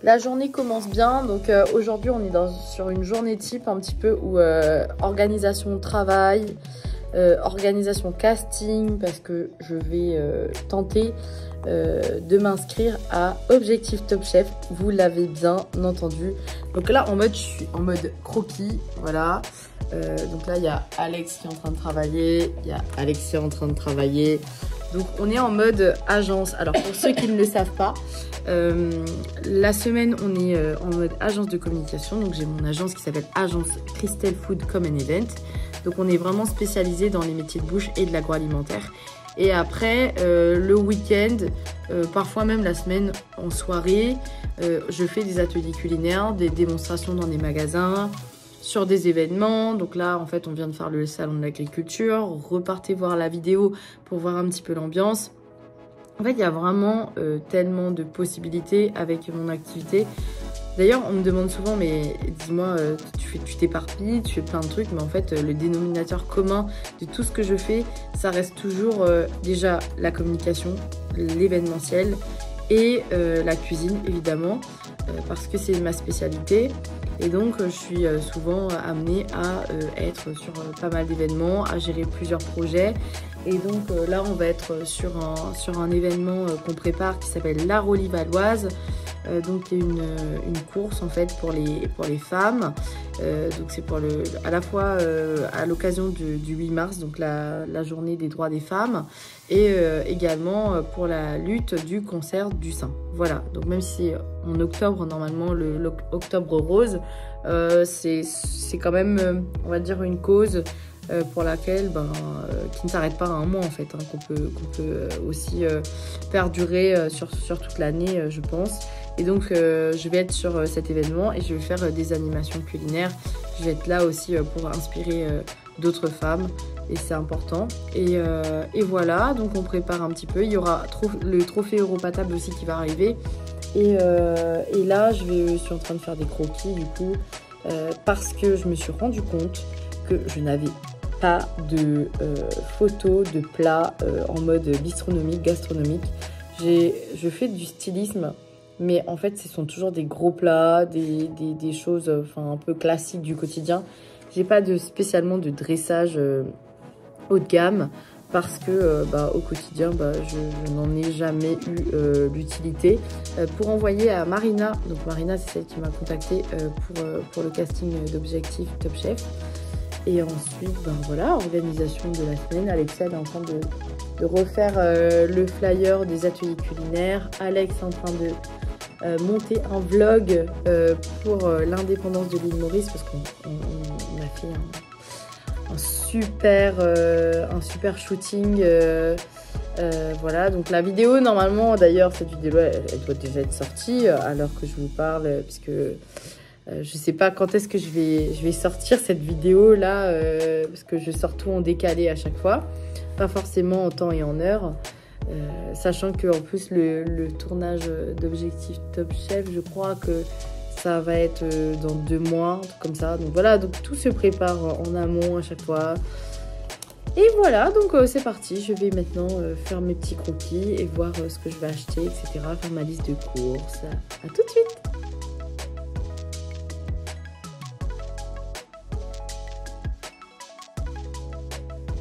La journée commence bien, donc aujourd'hui on est sur une journée type un petit peu où organisation travail, organisation casting, parce que je vais tenter de m'inscrire à Objectif Top Chef, vous l'avez bien entendu. Donc là je suis en mode croquis, voilà. Donc là il y a Alex qui est en train de travailler, il y a Alexia en train de travailler. Donc on est en mode agence. Alors pour ceux qui ne le savent pas, la semaine on est en mode agence de communication. Donc j'ai mon agence qui s'appelle Agence Christelle Food Common Event. Donc on est vraiment spécialisé dans les métiers de bouche et de l'agroalimentaire. Et après le week-end, parfois même la semaine en soirée, je fais des ateliers culinaires, des démonstrations dans des magasins, sur des événements. Donc là en fait on vient de faire le salon de l'agriculture, repartez voir la vidéo pour voir un petit peu l'ambiance. En fait il y a vraiment tellement de possibilités avec mon activité. D'ailleurs on me demande souvent mais dis-moi tu t'éparpilles, tu fais plein de trucs, mais en fait le dénominateur commun de tout ce que je fais ça reste toujours déjà la communication, l'événementiel et la cuisine évidemment parce que c'est ma spécialité. Et donc je suis souvent amenée à être sur pas mal d'événements, à gérer plusieurs projets. Et donc là on va être sur un événement qu'on prépare qui s'appelle la Rollie Valoise. Donc il y a une course en fait pour les femmes. Donc c'est à la fois à l'occasion du 8 mars, donc la journée des droits des femmes, et également pour la lutte du cancer du sein. Voilà, donc même si en octobre, normalement l'octobre rose, c'est quand même, on va dire, une cause pour laquelle, qui ne s'arrête pas à un mois en fait, hein, qu'on peut aussi perdurer sur toute l'année, je pense. Et donc je vais être sur cet événement et je vais faire des animations culinaires. Je vais être là aussi pour inspirer d'autres femmes et c'est important. Et voilà, donc on prépare un petit peu. Il y aura le trophée Europatable aussi qui va arriver. Et là je suis en train de faire des croquis du coup parce que je me suis rendu compte que je n'avais pas de photos de plats en mode bistronomique, gastronomique. Je fais du stylisme, mais en fait ce sont toujours des gros plats, des choses un peu classiques du quotidien. J'ai pas spécialement de dressage haut de gamme parce que au quotidien je n'en ai jamais eu l'utilité. Pour envoyer à Marina, donc Marina c'est celle qui m'a contactée pour le casting d'Objectif Top Chef. Et ensuite, voilà, organisation de la semaine. Alexia est en train de refaire le flyer des ateliers culinaires. Alex est en train de monter un vlog pour l'indépendance de l'île Maurice parce qu'on a fait un super shooting. Voilà, donc la vidéo, normalement, d'ailleurs, cette vidéo, elle doit déjà être sortie à l'heure que je vous parle, puisque... je sais pas quand est-ce que je vais sortir cette vidéo là parce que je sors tout en décalé à chaque fois, pas forcément en temps et en heure, sachant que en plus le tournage d'Objectif Top Chef, je crois que ça va être dans 2 mois, comme ça. Donc voilà, donc tout se prépare en amont à chaque fois. Et voilà, donc c'est parti. Je vais maintenant faire mes petits croquis et voir ce que je vais acheter, etc. Faire ma liste de courses. À tout de suite.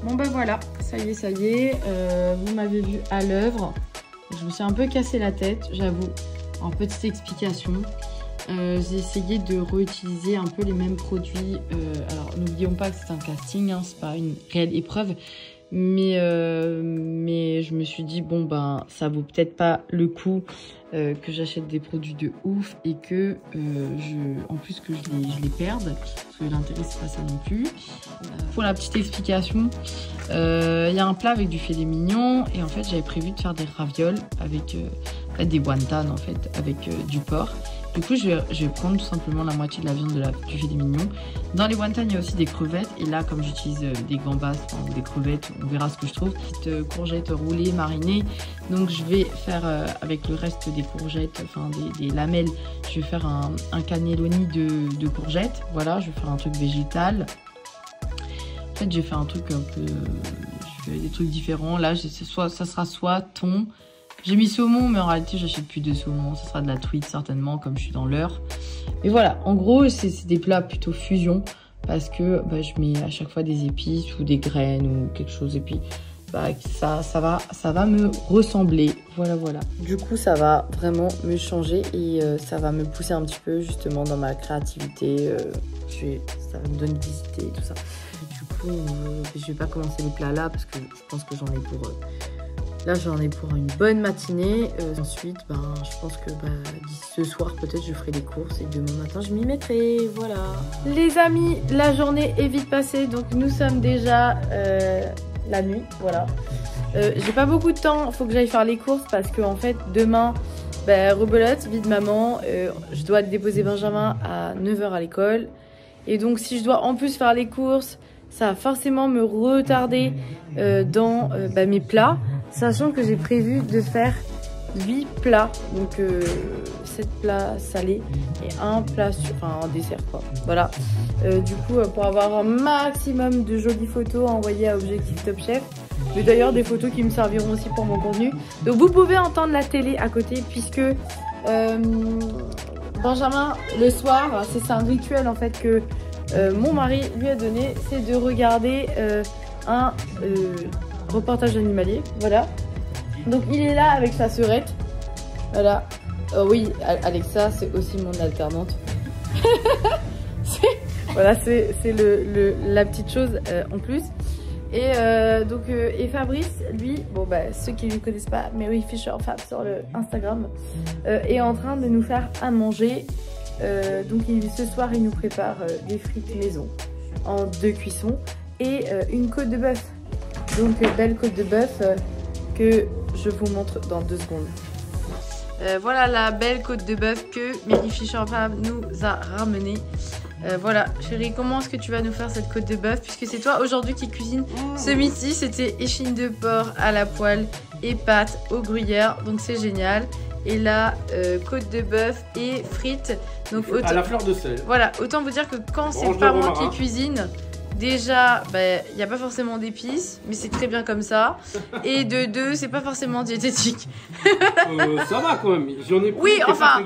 Bon voilà, ça y est, vous m'avez vu à l'œuvre. Je me suis un peu cassé la tête, j'avoue. En petite explication, j'ai essayé de réutiliser un peu les mêmes produits. Alors n'oublions pas que c'est un casting, hein, c'est pas une réelle épreuve. Mais je me suis dit, bon ça vaut peut-être pas le coup que j'achète des produits de ouf et que en plus que je les perde, parce que l'intérêt c'est pas ça non plus. Pour la petite explication, il y a un plat avec du filet mignon et en fait j'avais prévu de faire des ravioles avec des wontons en fait, avec du porc. Du coup, je vais prendre tout simplement la moitié de la viande du filet mignon. Dans les wontons, il y a aussi des crevettes. Et là, comme j'utilise des gambas ou des crevettes, on verra ce que je trouve. Petites courgettes roulées, marinées. Donc, je vais faire avec le reste des courgettes, des lamelles, je vais faire un cannelloni de courgettes. Voilà, je vais faire un truc végétal. En fait, j'ai fait un truc un peu... Je fais des trucs différents. Là, ça sera soit thon, J'ai mis saumon, mais en réalité, j'achète plus de saumon. Ce sera de la truite, certainement, comme je suis dans l'heure. Et voilà, en gros, c'est des plats plutôt fusion. Parce que bah, je mets à chaque fois des épices ou des graines ou quelque chose. Et puis, bah, ça va me ressembler. Voilà, voilà. Du coup, ça va vraiment me changer. Et ça va me pousser un petit peu, justement, dans ma créativité. Ça va me donner des idées et tout ça. Du coup, je vais pas commencer les plats là. Parce que je pense que j'en ai pour... Là, j'en ai pour une bonne matinée. Ensuite, ben, je pense que d'ici ce soir, peut-être, je ferai des courses. Et demain matin, je m'y mettrai. Voilà. Les amis, la journée est vite passée. Donc, nous sommes déjà la nuit. Voilà. J'ai pas beaucoup de temps. Il faut que j'aille faire les courses. Parce que, en fait, demain, rebelote, vie de maman. Je dois déposer Benjamin à 9 h à l'école. Et donc, si je dois en plus faire les courses, ça va forcément me retarder dans mes plats. Sachant que j'ai prévu de faire 8 plats, donc 7 plats salés et un plat, un dessert quoi. Voilà. Du coup, pour avoir un maximum de jolies photos à envoyer à Objectif Top Chef. Mais d'ailleurs, des photos qui me serviront aussi pour mon contenu. Donc vous pouvez entendre la télé à côté puisque Benjamin, le soir, c'est un rituel en fait que mon mari lui a donné, c'est de regarder un... reportage animalier, voilà. Donc il est là avec sa sœurette, voilà. Oui, Alexa, c'est aussi mon alternante. Voilà, c'est la petite chose en plus. Et et Fabrice, lui, bon ceux qui ne le connaissent pas, Mary Fisher Fab sur le Instagram, est en train de nous faire à manger. Donc ce soir, il nous prépare des frites maison en 2 cuissons et une côte de bœuf. Donc belle côte de bœuf que je vous montre dans 2 secondes. Voilà la belle côte de bœuf que Mary Fisher Fab nous a ramenée. Voilà, chérie, comment est-ce que tu vas nous faire cette côte de bœuf puisque c'est toi aujourd'hui qui cuisine ce midi. C'était échine de porc à la poêle et pâtes au gruyère, donc c'est génial. Et là, côte de bœuf et frites. Donc autant, à la fleur de sel. Voilà, autant vous dire que quand c'est pas moi qui cuisine, déjà, il n'y a pas forcément d'épices, mais c'est très bien comme ça. Et de 2, c'est pas forcément diététique. Ça va quand même, j'en ai plus. Oui, enfin,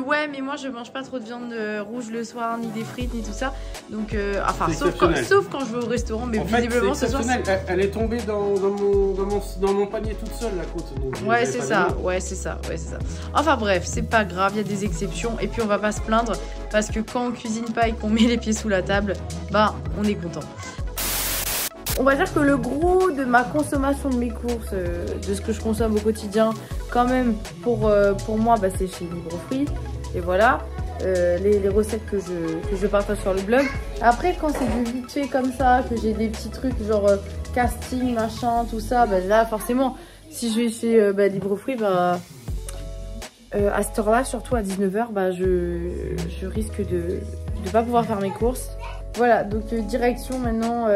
ouais, mais moi je mange pas trop de viande rouge le soir, ni des frites, ni tout ça. Donc, enfin, sauf quand je vais au restaurant, mais en visiblement fait, ce soir. Elle est tombée dans mon panier toute seule, la côte. Donc ouais, c'est ça, ouais, c'est ça, ouais, c'est ça. Enfin bref, c'est pas grave, il y a des exceptions. Et puis on va pas se plaindre, parce que quand on cuisine pas et qu'on met les pieds sous la table, on est content. On va dire que le gros de ma consommation de mes courses, de ce que je consomme au quotidien, quand même pour moi, c'est chez Librefruit. Et voilà, les recettes que je partage sur le blog. Après, quand c'est du vite fait comme ça, que j'ai des petits trucs genre casting, machin, tout ça, là forcément, si je vais chez Librefruit, à cette heure-là, surtout à 19 h, je risque de ne pas pouvoir faire mes courses. Voilà, donc direction maintenant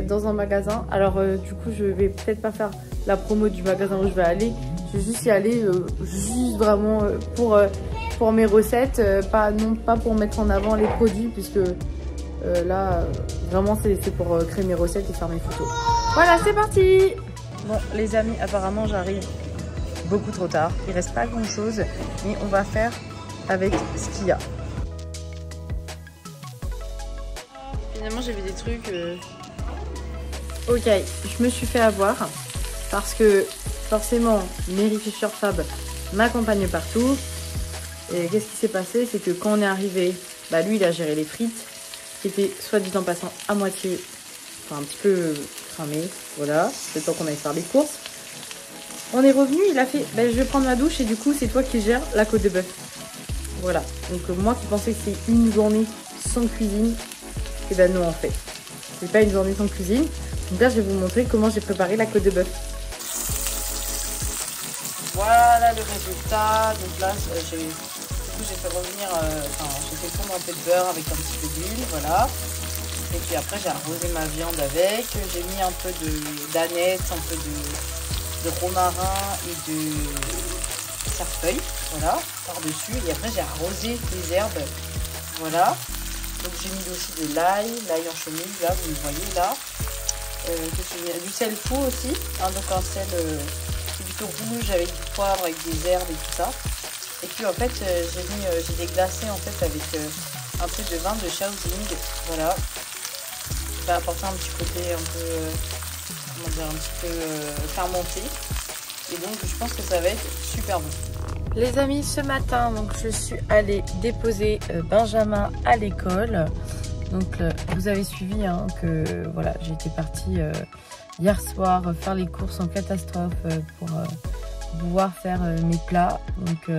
dans un magasin. Alors du coup, je vais peut-être pas faire la promo du magasin où je vais aller. Je vais juste y aller, juste vraiment pour mes recettes, pas pour mettre en avant les produits, puisque là, vraiment, c'est pour créer mes recettes et faire mes photos. Voilà, c'est parti! Bon, les amis, apparemment, j'arrive beaucoup trop tard. Il reste pas grand-chose, mais on va faire avec ce qu'il y a. Finalement, j'ai vu des trucs... Ok, je me suis fait avoir parce que forcément, Mary Fisher Fab m'accompagne partout. Et qu'est-ce qui s'est passé? C'est que quand on est arrivé, lui, il a géré les frites qui étaient, soit dit en passant, à moitié, enfin un petit peu cramées. Voilà, c'est le temps qu'on aille faire les courses. On est revenu, il a fait, je vais prendre ma douche et du coup, c'est toi qui gères la côte de bœuf. Voilà, donc moi qui pensais que c'est une journée sans cuisine, et non en fait, c'est pas une journée sans cuisine. Donc là je vais vous montrer comment j'ai préparé la côte de bœuf. Voilà le résultat. Donc là j'ai fait revenir, j'ai fait fondre un peu de beurre avec un petit peu d'huile, voilà. Et puis après j'ai arrosé ma viande avec, j'ai mis un peu d'aneth, un peu de romarin et de cerfeuil, voilà, par dessus. Et après j'ai arrosé les herbes, voilà. Donc j'ai mis aussi de l'ail en chemise, là, vous le voyez là. Du sel fou aussi, donc un sel, c'est du peu rouge avec du poivre, avec des herbes et tout ça. Et puis en fait j'ai déglacé en fait avec un peu de vin de Shaoxing, voilà, qui va apporter un petit côté un peu, comment dire, un petit peu fermenté. Et donc je pense que ça va être super bon. Les amis, ce matin donc je suis allée déposer Benjamin à l'école. Donc vous avez suivi hein, que voilà, j'étais partie hier soir faire les courses en catastrophe pour pouvoir faire mes plats. Donc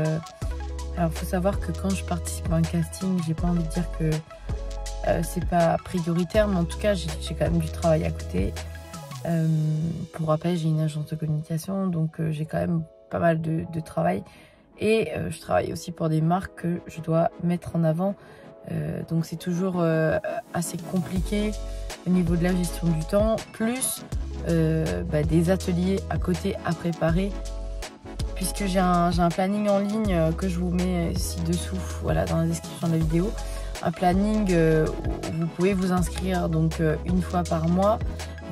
alors faut savoir que quand je participe à un casting, j'ai pas envie de dire que c'est pas prioritaire, mais en tout cas j'ai quand même du travail à côté. Pour rappel, j'ai une agence de communication, donc j'ai quand même pas mal de travail. Et je travaille aussi pour des marques que je dois mettre en avant. Donc c'est toujours assez compliqué au niveau de la gestion du temps. Plus des ateliers à côté à préparer. Puisque j'ai un planning en ligne que je vous mets ci-dessous, voilà, dans la description de la vidéo. Un planning où vous pouvez vous inscrire donc une fois par mois.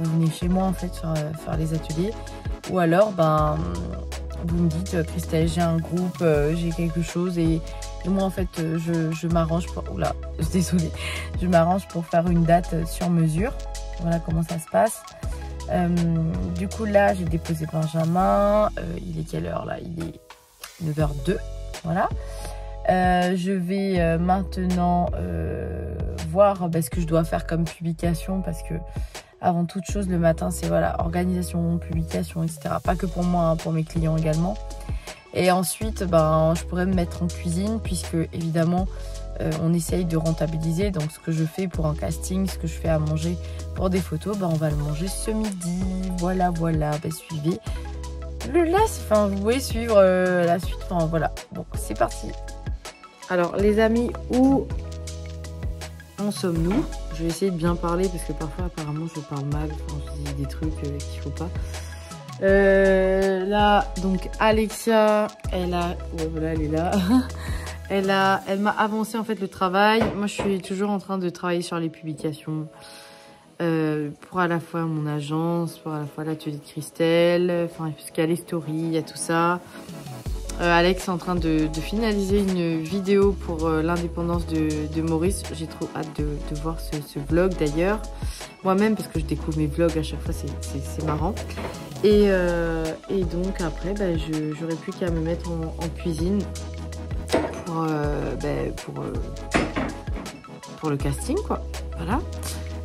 Vous venez chez moi en fait faire les ateliers. Ou alors vous me dites Christelle, j'ai un groupe, j'ai quelque chose et moi en fait je m'arrange pour... Oula, désolée. Je m'arrange pour faire une date sur mesure. Voilà comment ça se passe. Du coup là j'ai déposé Benjamin. Il est quelle heure là? Il est 9h02. Voilà. Je vais maintenant voir ce que je dois faire comme publication parce que avant toute chose le matin c'est voilà, organisation, publication, etc. Pas que pour moi, hein, pour mes clients également. Et ensuite je pourrais me mettre en cuisine puisque évidemment on essaye de rentabiliser. Donc ce que je fais pour un casting, ce que je fais à manger pour des photos, on va le manger ce midi. Voilà, suivez le live, enfin vous pouvez suivre la suite, enfin voilà. Bon, c'est parti. Alors les amis, où en sommes-nous? Je vais essayer de bien parler parce que parfois apparemment je parle mal, enfin, je dis des trucs qu'il faut pas. Là donc Alexia, elle a, ouais, voilà, elle est là. Elle m'a avancé en fait le travail. Moi je suis toujours en train de travailler sur les publications pour à la fois mon agence, pour à la fois l'atelier de Christelle, enfin parce qu'il y a les stories, il y a tout ça. Alex est en train de finaliser une vidéo pour l'indépendance de Maurice. J'ai trop hâte de voir ce vlog d'ailleurs. Moi-même parce que je découvre mes vlogs à chaque fois, c'est marrant. Et donc après, j'aurai plus qu'à me mettre en cuisine pour le casting quoi. Voilà.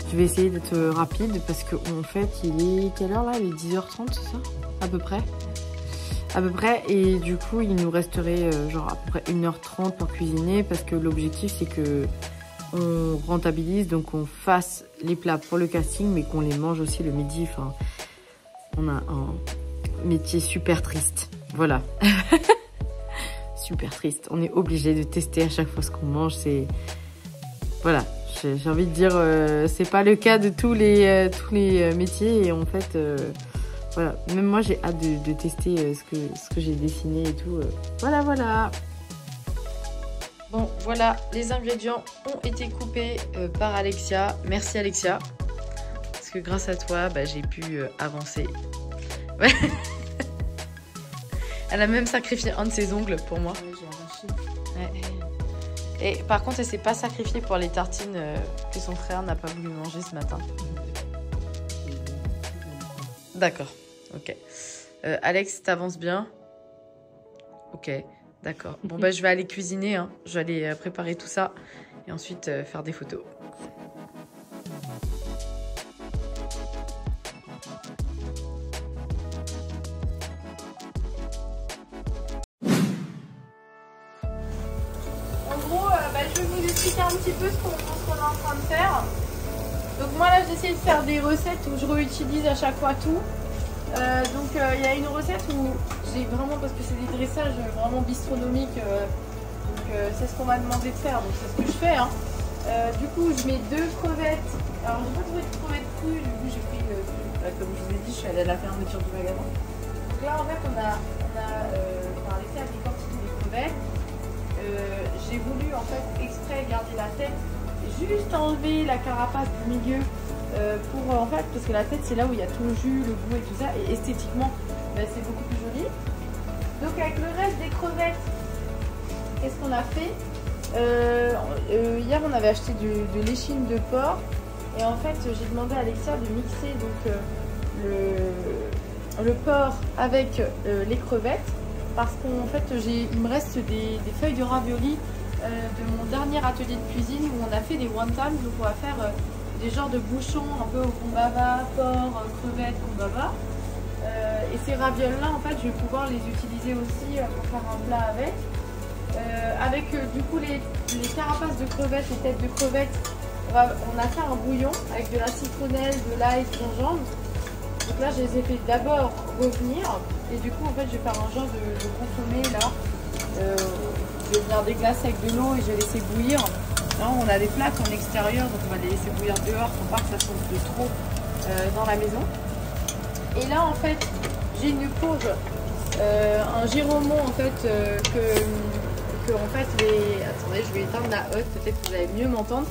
Je vais essayer d'être rapide parce qu'en fait, il est quelle heure là? Il est 10h30, c'est ça? À peu près. Et du coup il nous resterait genre à peu près 1h30 pour cuisiner parce que l'objectif c'est que on rentabilise, donc on fasse les plats pour le casting mais qu'on les mange aussi le midi. Enfin, on a un métier super triste, voilà. Super triste, on est obligé de tester à chaque fois ce qu'on mange, c'est voilà, j'ai envie de dire c'est pas le cas de tous les métiers et en fait voilà, même moi j'ai hâte de tester ce que j'ai dessiné et tout. Voilà. Bon, voilà, les ingrédients ont été coupés par Alexia. Merci Alexia. Parce que grâce à toi, j'ai pu avancer. Ouais. Elle a même sacrifié un de ses ongles pour moi. Ouais, j'ai arraché. Ouais. Et par contre, elle s'est pas sacrifiée pour les tartines que son frère n'a pas voulu manger ce matin. D'accord. Ok. Alex, t'avances bien? Ok, d'accord. Bon, je vais aller cuisiner. Hein. Je vais aller préparer tout ça. Et ensuite, faire des photos. En gros, je vais vous expliquer un petit peu ce qu'on est en train de faire. Donc moi, là, j'essaie de faire des recettes où je réutilise à chaque fois tout. Donc il y a une recette où j'ai vraiment, parce que c'est des dressages vraiment bistronomiques, donc c'est ce qu'on m'a demandé de faire, donc c'est ce que je fais. Hein. Du coup je mets 2 crevettes, alors j'ai pas trouvé de crevettes crues, du coup j'ai pris, comme je vous ai dit, je suis allée à la fermeture du magasin. Donc là en fait on a laissé à décortiquer les crevettes. J'ai voulu en fait exprès garder la tête, juste enlever la carapace du milieu pour en fait, parce que la tête c'est là où il y a tout le jus, le goût et tout ça, et esthétiquement c'est beaucoup plus joli. Donc avec le reste des crevettes, qu'est-ce qu'on a fait? Hier on avait acheté de l'échine de porc, et en fait j'ai demandé à Alexia de mixer donc le porc avec les crevettes, parce qu'en fait il me reste des feuilles de ravioli de mon dernier atelier de cuisine où on a fait des wonton, donc on va faire des genres de bouchons un peu au kombaba, porc, crevettes, kombaba. Et ces ravioles là en fait je vais pouvoir les utiliser aussi pour faire un plat avec du coup les carapaces de crevettes, les têtes de crevettes, on a fait un bouillon avec de la citronnelle, de l'ail, de gingembre. Donc là je les ai fait d'abord revenir, et du coup en fait je vais faire un genre de consommé là. Je vais venir déglacer avec de l'eau et je vais laisser bouillir. Là, on a des plaques en extérieur, donc on va les laisser bouillir dehors pour pas que ça sente de trop dans la maison. Et là en fait j'ai une courge, un giromon en fait que en fait les... Attendez, je vais éteindre la hotte, peut-être que vous allez mieux m'entendre.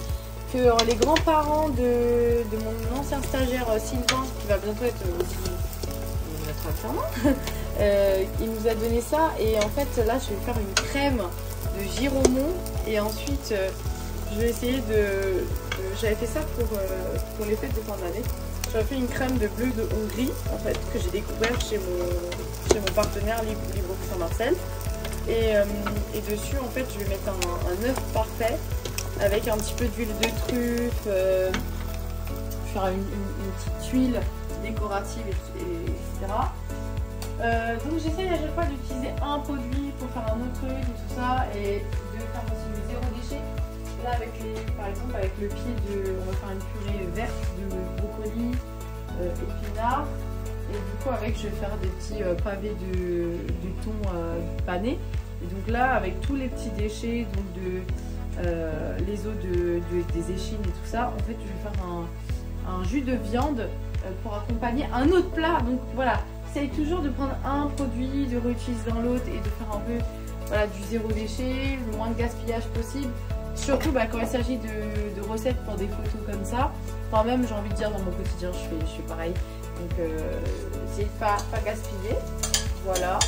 Que les grands-parents de mon ancien stagiaire Sylvain, qui va bientôt être aussi notre alternant, il nous a donné ça, et en fait là je vais faire une crème de giromon, et ensuite je vais essayer de... J'avais fait ça pour les fêtes de fin d'année. J'avais fait une crème de bleu de Hongrie en fait, que j'ai découvert chez mon partenaire Libre Saint-Marcel, et dessus en fait je vais mettre un œuf parfait avec un petit peu d'huile de truffe, faire une petite tuile décorative, etc. Donc j'essaye à chaque fois d'utiliser un produit pour faire un autre truc et tout ça, et de faire aussi du zéro déchet. Là par exemple avec le pied on va faire une purée verte de brocoli, épinards, et du coup avec je vais faire des petits pavés de thon pané. Et donc là avec tous les petits déchets, donc les os des échines et tout ça, en fait je vais faire un jus de viande pour accompagner un autre plat. Donc voilà, essaye toujours de prendre un produit, de réutiliser dans l'autre, et de faire un peu voilà, du zéro déchet, le moins de gaspillage possible. Surtout quand il s'agit de recettes pour des photos comme ça. Enfin même j'ai envie de dire dans mon quotidien je fais pareil. Donc essayez de pas gaspiller. Voilà.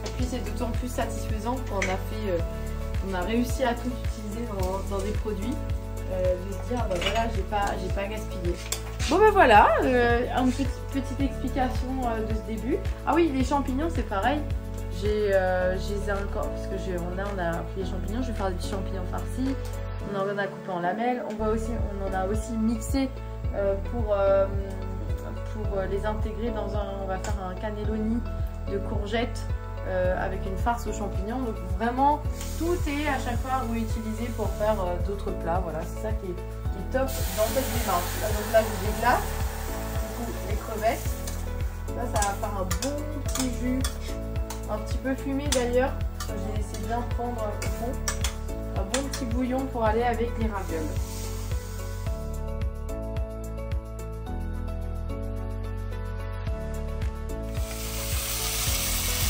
Et puis c'est d'autant plus satisfaisant quand on a réussi à tout utiliser dans des produits. De se dire voilà, j'ai pas gaspillé. Bon voilà, une petite explication de ce début. Ah oui, les champignons c'est pareil. J'ai encore, parce que on a pris les champignons, je vais faire des petits champignons farcis. On en a coupé en lamelles. On en a aussi mixé pour les intégrer on va faire un cannelloni de courgettes avec une farce aux champignons. Donc vraiment tout est à chaque fois réutilisé pour faire d'autres plats. Voilà, c'est ça qui est top dans cette démarche. Donc là je déglace du coup les crevettes. Là ça va faire un bon petit jus, un petit peu fumé d'ailleurs. J'ai laissé bien prendre au fond. Un bon petit bouillon pour aller avec les ravioles.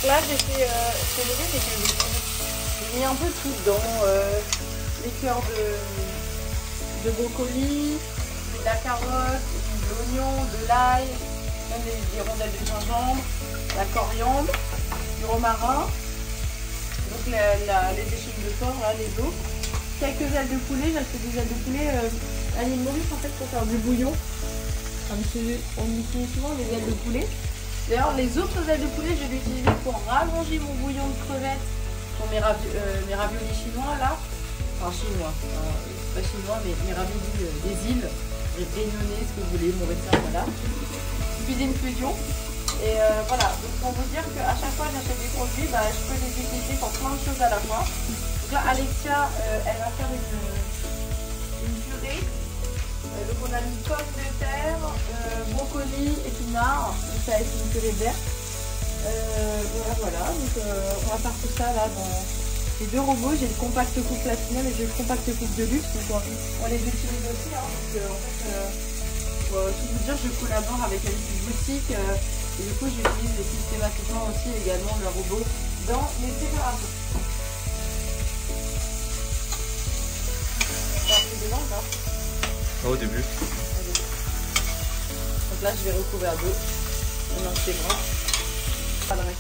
Là j'ai fait ce que j'ai fait, c'est que j'ai mis un peu tout dedans, les cœurs de brocoli, de la carotte, de l'oignon, de l'ail, même des rondelles de gingembre, la coriandre, du romarin, donc les échines de porc, là, les os, quelques ailes de poulet. J'ai acheté des ailes de poulet à l'île Maurice en fait pour faire du bouillon. On utilise souvent les ailes de poulet. D'ailleurs, les autres ailes de poulet, je vais les utiliser pour rallonger mon bouillon de crevettes pour mes raviolis chinois là. Enfin, chinois, pas chinois, mais mes raviolis des îles, réunionnais, ce que vous voulez, mauricien, voilà. Cuisine fusion. Et voilà, donc pour vous dire qu'à chaque fois que j'achète des produits, je peux les utiliser pour plein de choses à la fois. Donc là, Alexia, elle va faire une purée. Donc on a mis pommes de terre, brocoli, épinards, donc ça va être une purée verte. Voilà, donc on va faire tout ça là dans les deux robots. J'ai le compact coupe platinum et j'ai le compact coupe de luxe, donc on les utilise aussi. Donc en fait, pour tout vous dire, je collabore avec une boutique et du coup j'utilise systématiquement aussi également le robot dans mes préparations. T'as fait dedans ou pas? Au début. là, je vais recouvrir d'eau. Maintenant, c'est bon. Pas de reste.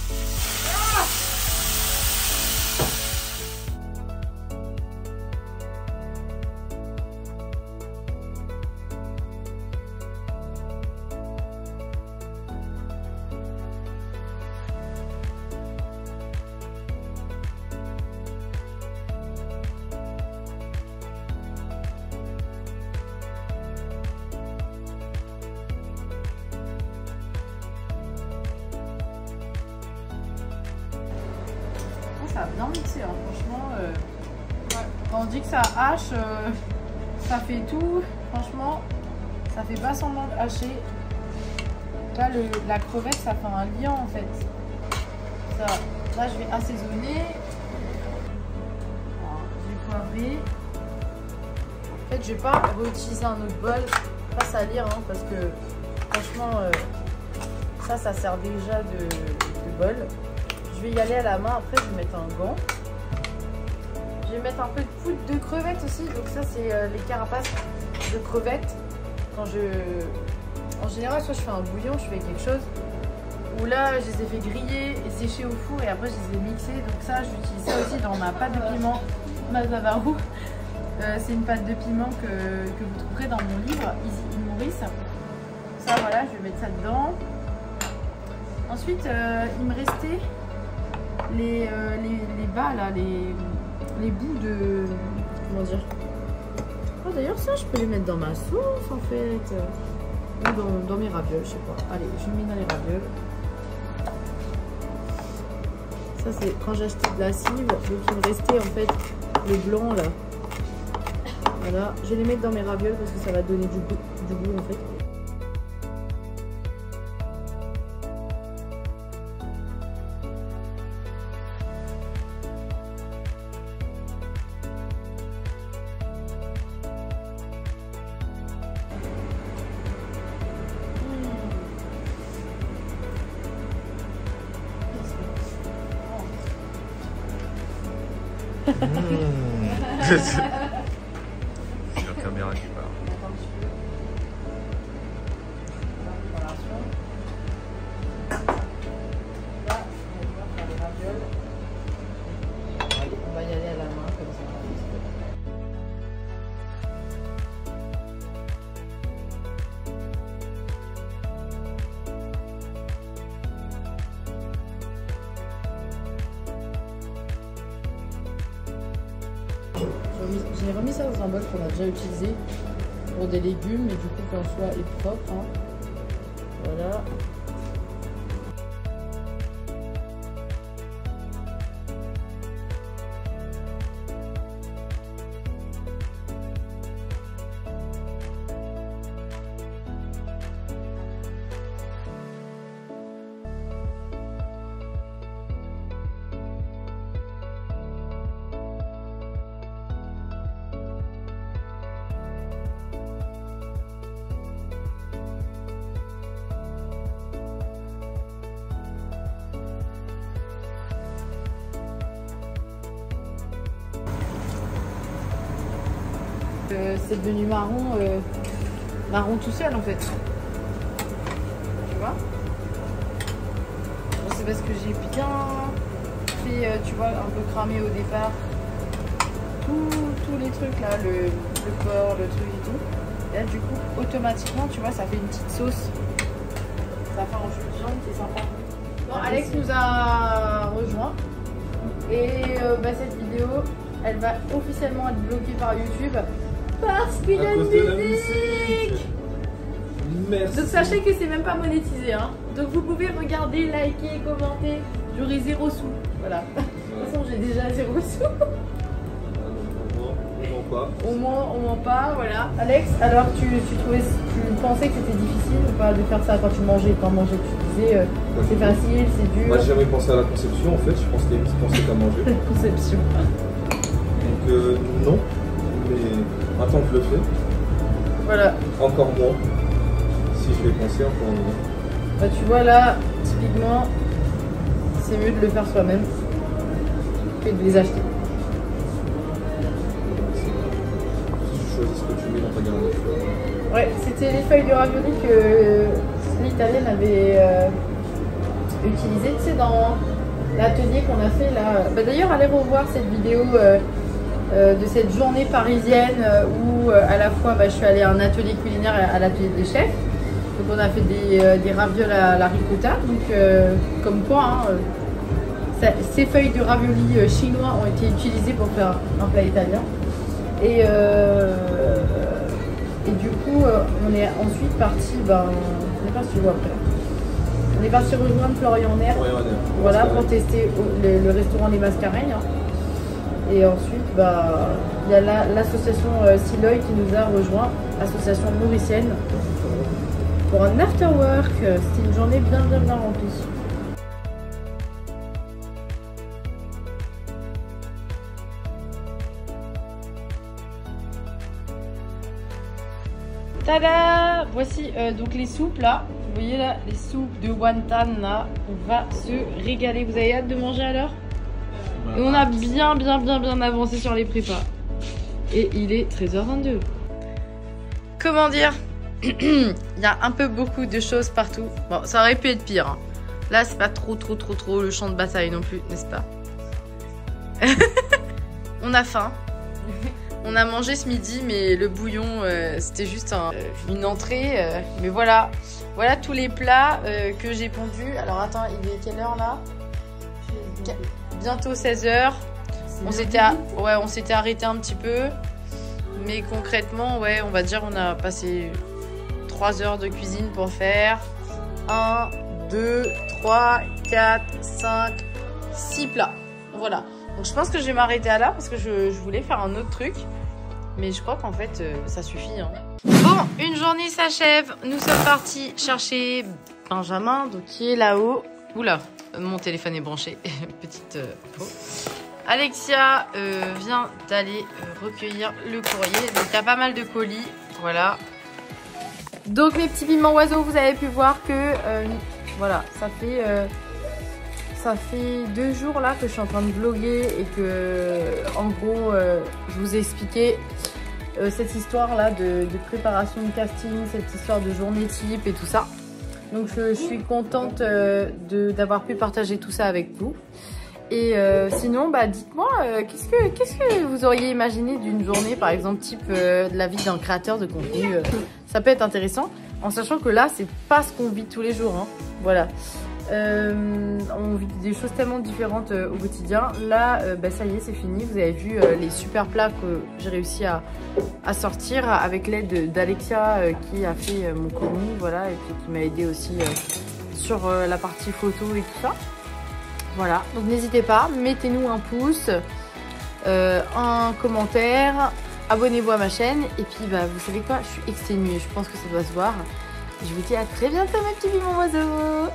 Ça a bien mixé, hein. Franchement. Ouais. Quand on dit que ça hache, ça fait tout. Franchement, ça fait pas semblant de hacher. Là, la crevette, ça fait un liant en fait. Ça, là, je vais assaisonner. Je vais poivrer. En fait, je vais pas réutiliser un autre bol. Pas salir, hein, parce que franchement, ça sert déjà de bol. Je vais y aller à la main, après je vais mettre un gant. Je vais mettre un peu de poudre de crevettes aussi, donc ça c'est les carapaces de crevettes. En général, soit je fais un bouillon, je fais quelque chose, ou là je les ai fait griller et sécher au four et après je les ai mixés. Donc ça j'utilise ça aussi dans ma pâte de piment Mazavaru. C'est une pâte de piment que vous trouverez dans mon livre Easy in Maurice. Ça voilà, je vais mettre ça dedans. Ensuite il me restait les bas là, les bouts de, comment dire, oh, d'ailleurs ça je peux les mettre dans ma sauce en fait, ou dans mes ravioles, je sais pas. Allez, je les mets dans les ravioles. Ça c'est quand j'ai acheté de la cive, donc il me restait en fait le blanc là. Voilà, je vais les mettre dans mes ravioles parce que ça va donner du goût en fait. C'est la caméra qui part. On va y aller à la main comme ça. J'ai remis ça dans un bol qu'on a déjà utilisé pour des légumes, et du coup qu'en soit est propre. Hein. Voilà. C'est devenu marron, marron tout seul en fait. Tu vois? Bon, c'est parce que j'ai bien fait, tu vois, un peu cramé au départ. Tous les trucs là, le porc, le truc et tout. Et là du coup, automatiquement, tu vois, ça fait une petite sauce. Ça fait un jus de viande qui est sympa. Bon, Alex nous a rejoint. Et cette vidéo, elle va officiellement être bloquée par YouTube. Parce qu'il y a une musique. Merci. Donc sachez que c'est même pas monétisé, hein. Donc vous pouvez regarder, liker, commenter. J'aurai 0 sous. Voilà. De toute façon j'ai déjà 0 sous. On ment pas, voilà. Alex, alors tu pensais que c'était difficile ou pas de faire ça quand tu mangeais, quand mangeais, tu disais c'est facile, c'est dur. Moi j'ai jamais pensé à la conception en fait, je pensais qu'à manger. Conception. Donc non, mais maintenant que je le fais, voilà. encore moins. Si je l'ai pensé, encore moins. Bah tu vois là, typiquement, c'est mieux de le faire soi-même que de les acheter. Tu choisis ce que tu mets dans ta garniture. Ouais, c'était les feuilles de ravioli que l'italienne avait utilisées, tu sais, dans l'atelier qu'on a fait là. Bah, d'ailleurs, allez revoir cette vidéo de cette journée parisienne où à la fois je suis allée à un atelier culinaire à l'atelier des chefs. Donc on a fait des ravioles à la ricotta. Donc comme quoi, ces feuilles de ravioli chinois ont été utilisées pour faire un plat italien. Et du coup, on est ensuite parti, on est parti où après? On est parti rejoindre Florian Nair, voilà, pour tester le restaurant Les Mascareignes. Et ensuite, il y a l'association Siloy qui nous a rejoint, association mauricienne, pour un after work. C'était une journée bien remplie. Tada! Voici donc les soupes là. Vous voyez là, les soupes de wonton là. On va se régaler. Vous avez hâte de manger alors? Et on a bien avancé sur les prépas. Et il est 13h22. Comment dire? Il y a un peu beaucoup de choses partout. Bon, ça aurait pu être pire. Hein. Là, c'est pas trop le champ de bataille non plus, n'est-ce pas? On a faim. On a mangé ce midi, mais le bouillon, c'était juste une entrée. Mais voilà, voilà tous les plats que j'ai pondus. Alors attends, il est quelle heure là? Bientôt 16h. On s'était arrêté un petit peu. Mais concrètement, ouais, on va dire on a passé 3 heures de cuisine pour faire 1, 2, 3, 4, 5, 6 plats. Voilà. Donc je pense que je vais m'arrêter à là parce que je voulais faire un autre truc. Mais je crois qu'en fait, ça suffit. Hein. Bon, une journée s'achève. Nous sommes partis chercher Benjamin, donc qui est là-haut. Oula, mon téléphone est branché. Petite peau. Alexia vient d'aller recueillir le courrier. Donc il y a pas mal de colis. Voilà. Donc mes petits piments oiseaux, vous avez pu voir que voilà, ça fait 2 jours là que je suis en train de vlogger et que en gros je vous ai expliqué cette histoire là de préparation de casting, cette histoire de journée type et tout ça. Donc je suis contente d'avoir pu partager tout ça avec vous. Et sinon, dites-moi, qu'est-ce que vous auriez imaginé d'une journée, par exemple, type de la vie d'un créateur de contenu. Ça peut être intéressant, en sachant que là, c'est pas ce qu'on vit tous les jours. Hein. Voilà. On vit des choses tellement différentes au quotidien. Là, ça y est, c'est fini. Vous avez vu les super plats que j'ai réussi à sortir avec l'aide d'Alexia qui a fait mon contenu, voilà, et puis qui m'a aidé aussi sur la partie photo et tout ça. Voilà, donc n'hésitez pas, mettez-nous un pouce, un commentaire, abonnez-vous à ma chaîne. Et puis vous savez quoi, je suis exténuée, je pense que ça doit se voir. Je vous dis à très bientôt mes petits piments oiseaux.